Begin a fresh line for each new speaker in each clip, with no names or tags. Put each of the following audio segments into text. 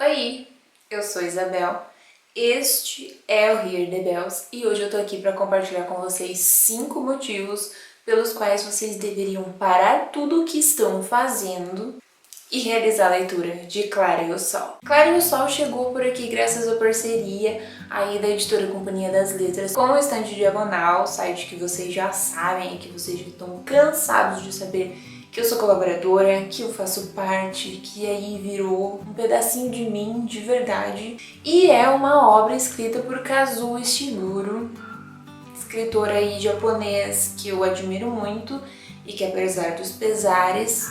Oi, eu sou Isabel, este é o Hear the Bells e hoje eu tô aqui para compartilhar com vocês 5 motivos pelos quais vocês deveriam parar tudo o que estão fazendo e realizar a leitura de Clara e o Sol. Clara e o Sol chegou por aqui graças à parceria aí da editora Companhia das Letras com o Estante Diagonal, site que vocês já sabem e que vocês já estão cansados de saber que eu sou colaboradora, que eu faço parte, que aí virou um pedacinho de mim de verdade. E é uma obra escrita por Kazuo Ishiguro, escritor aí japonês que eu admiro muito e que, apesar dos pesares,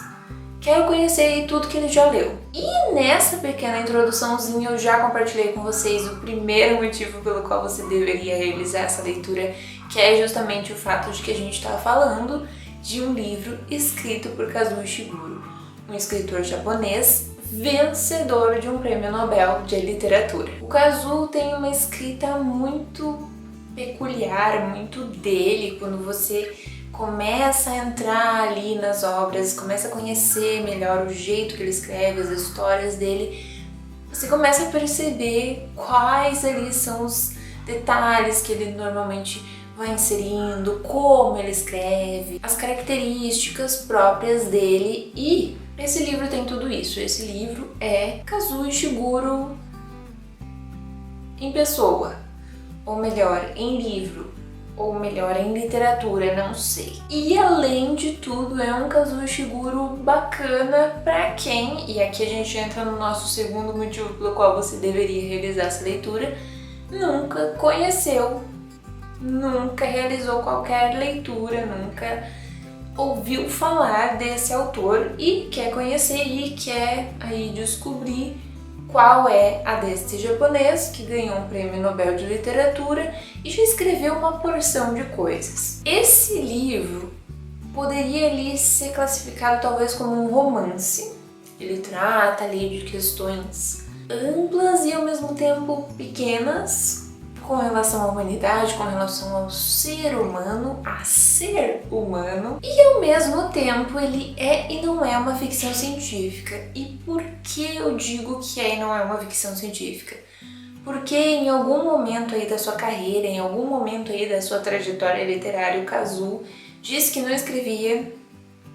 quero conhecer tudo que ele já leu. E nessa pequena introduçãozinha eu já compartilhei com vocês o primeiro motivo pelo qual você deveria realizar essa leitura, que é justamente o fato de que a gente está falando de um livro escrito por Kazuo Ishiguro, um escritor japonês vencedor de um prêmio Nobel de literatura. O Kazuo tem uma escrita muito peculiar, muito dele, quando você começa a entrar ali nas obras, começa a conhecer melhor o jeito que ele escreve, as histórias dele, você começa a perceber quais ali são os detalhes que ele normalmente vai inserindo, como ele escreve, as características próprias dele, e esse livro tem tudo isso. Esse livro é Kazuo Ishiguro em pessoa, ou melhor, em livro, ou melhor, em literatura, não sei. E além de tudo, é um Kazuo Ishiguro bacana pra quem, e aqui a gente entra no nosso segundo motivo pelo qual você deveria realizar essa leitura, nunca conheceu, nunca realizou qualquer leitura, nunca ouviu falar desse autor e quer conhecer e quer aí descobrir qual é a deste japonês que ganhou um prêmio Nobel de literatura e já escreveu uma porção de coisas. Esse livro poderia ali ser classificado talvez como um romance. Ele trata ali de questões amplas e ao mesmo tempo pequenas com relação à humanidade, com relação ao ser humano, a ser humano, e ao mesmo tempo ele é e não é uma ficção científica. E por que eu digo que é e não é uma ficção científica? Porque em algum momento aí da sua carreira, em algum momento aí da sua trajetória literária, o Kazuo disse que não escrevia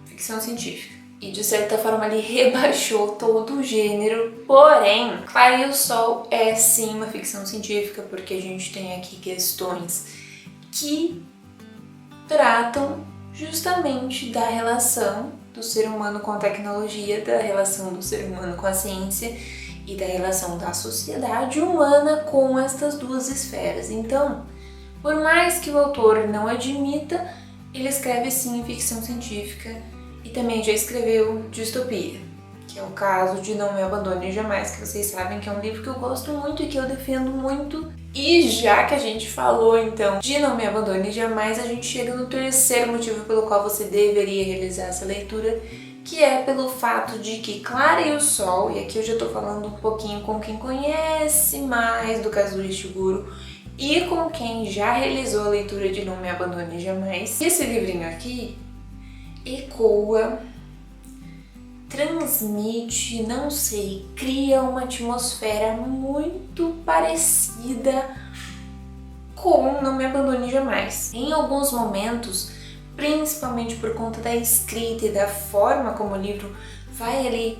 ficção científica. E de certa forma ele rebaixou todo o gênero, porém, Clara e o Sol é sim uma ficção científica, porque a gente tem aqui questões que tratam justamente da relação do ser humano com a tecnologia, da relação do ser humano com a ciência e da relação da sociedade humana com estas duas esferas. Então, por mais que o autor não admita, ele escreve sim ficção científica. E também já escreveu distopia, que é o caso de Não Me Abandone Jamais, que vocês sabem que é um livro que eu gosto muito e que eu defendo muito. E já que a gente falou então de Não Me Abandone Jamais, a gente chega no terceiro motivo pelo qual você deveria realizar essa leitura, que é pelo fato de que Clara e o Sol, e aqui eu já tô falando um pouquinho com quem conhece mais do Kazuo Ishiguro e com quem já realizou a leitura de Não Me Abandone Jamais, esse livrinho aqui ecoa, transmite, não sei, cria uma atmosfera muito parecida com Não Me Abandone Jamais. Em alguns momentos, principalmente por conta da escrita e da forma como o livro vai ali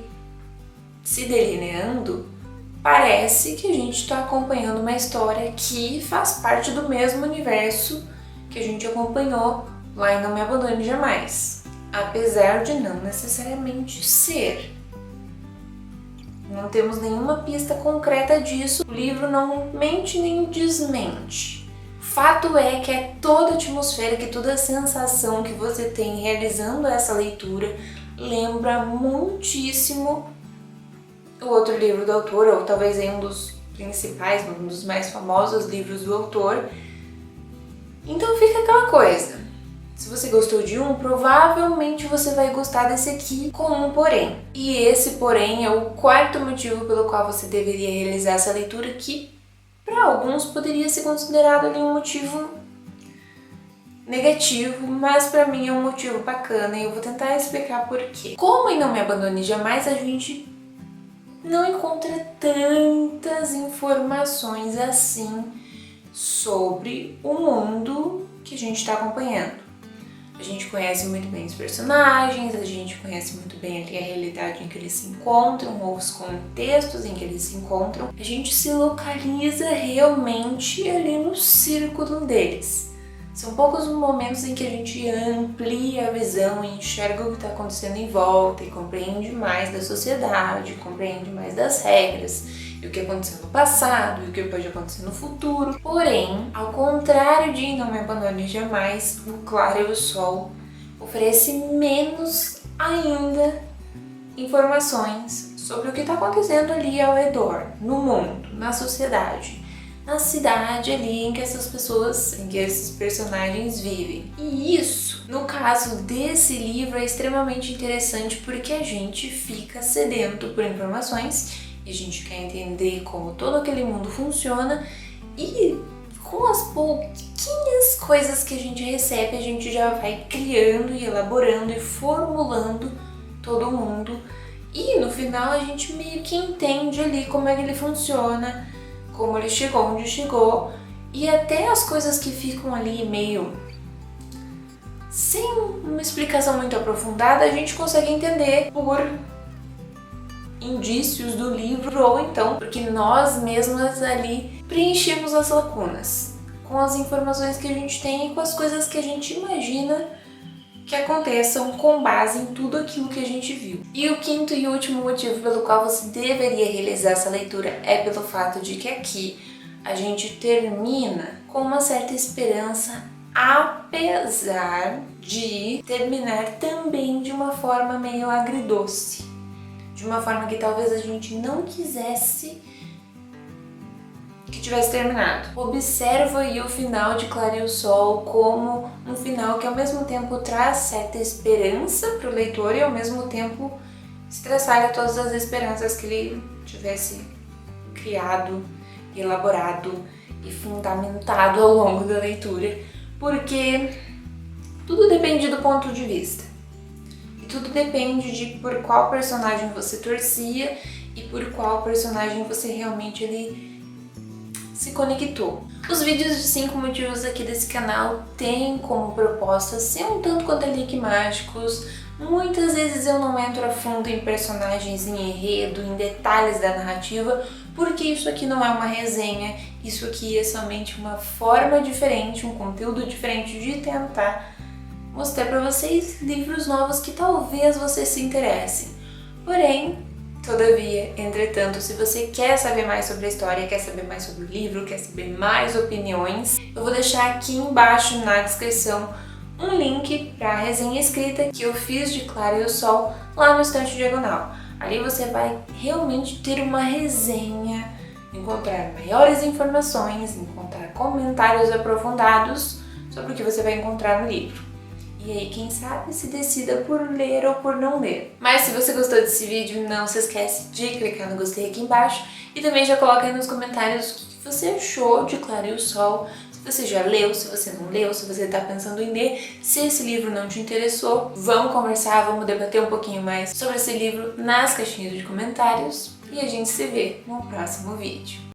se delineando, parece que a gente está acompanhando uma história que faz parte do mesmo universo que a gente acompanhou lá em Não Me Abandone Jamais. Apesar de não necessariamente ser. Não temos nenhuma pista concreta disso, o livro não mente nem desmente. Fato é que é toda a atmosfera, que toda a sensação que você tem realizando essa leitura lembra muitíssimo o outro livro do autor, ou talvez um dos principais, um dos mais famosos livros do autor. Então fica aquela coisa. Se você gostou de um, provavelmente você vai gostar desse aqui com um porém. E esse porém é o quarto motivo pelo qual você deveria realizar essa leitura, que para alguns poderia ser considerado ali um motivo negativo, mas para mim é um motivo bacana e eu vou tentar explicar por quê. Como em Não Me Abandone Jamais, a gente não encontra tantas informações assim sobre o mundo que a gente está acompanhando. A gente conhece muito bem os personagens, a gente conhece muito bem ali a realidade em que eles se encontram, ou os contextos em que eles se encontram. A gente se localiza realmente ali no círculo deles. São poucos os momentos em que a gente amplia a visão e enxerga o que está acontecendo em volta e compreende mais da sociedade, compreende mais das regras, e o que aconteceu no passado, e o que pode acontecer no futuro. Porém, ao contrário de Não Me Abandone Jamais, O Claro e o Sol oferece menos ainda informações sobre o que está acontecendo ali ao redor, no mundo, na sociedade, na cidade ali em que essas pessoas, em que esses personagens vivem. E isso, no caso desse livro, é extremamente interessante porque a gente fica sedento por informações e a gente quer entender como todo aquele mundo funciona, e com as pouquinhas coisas que a gente recebe, a gente já vai criando e elaborando e formulando todo mundo, e no final a gente meio que entende ali como é que ele funciona, como ele chegou onde chegou, e até as coisas que ficam ali meio sem uma explicação muito aprofundada, a gente consegue entender por indícios do livro, ou então porque nós mesmas ali preenchemos as lacunas com as informações que a gente tem e com as coisas que a gente imagina que aconteçam com base em tudo aquilo que a gente viu. E o quinto e último motivo pelo qual você deveria realizar essa leitura é pelo fato de que aqui a gente termina com uma certa esperança, apesar de terminar também de uma forma meio agridoce, de uma forma que talvez a gente não quisesse que tivesse terminado. Observa aí o final de Claro e o Sol como um final que ao mesmo tempo traz certa esperança para o leitor e ao mesmo tempo estressar todas as esperanças que ele tivesse criado, elaborado e fundamentado ao longo da leitura, porque tudo depende do ponto de vista. Tudo depende de por qual personagem você torcia e por qual personagem você realmente se conectou. Os vídeos de 5 motivos aqui desse canal têm como proposta ser um tanto quanto enigmáticos. Muitas vezes eu não entro a fundo em personagens, em enredo, em detalhes da narrativa, porque isso aqui não é uma resenha, isso aqui é somente uma forma diferente, um conteúdo diferente de tentar mostrar para vocês livros novos que talvez vocês se interessem. Porém, todavia, entretanto, se você quer saber mais sobre a história, quer saber mais sobre o livro, quer saber mais opiniões, eu vou deixar aqui embaixo na descrição um link para a resenha escrita que eu fiz de Claro e o Sol lá no Estante Diagonal. Ali você vai realmente ter uma resenha, encontrar maiores informações, encontrar comentários aprofundados sobre o que você vai encontrar no livro. E aí, quem sabe, se decida por ler ou por não ler. Mas se você gostou desse vídeo, não se esquece de clicar no gostei aqui embaixo e também já coloca aí nos comentários o que você achou de Claro e o Sol, se você já leu, se você não leu, se você está pensando em ler, se esse livro não te interessou. Vamos conversar, vamos debater um pouquinho mais sobre esse livro nas caixinhas de comentários e a gente se vê no próximo vídeo.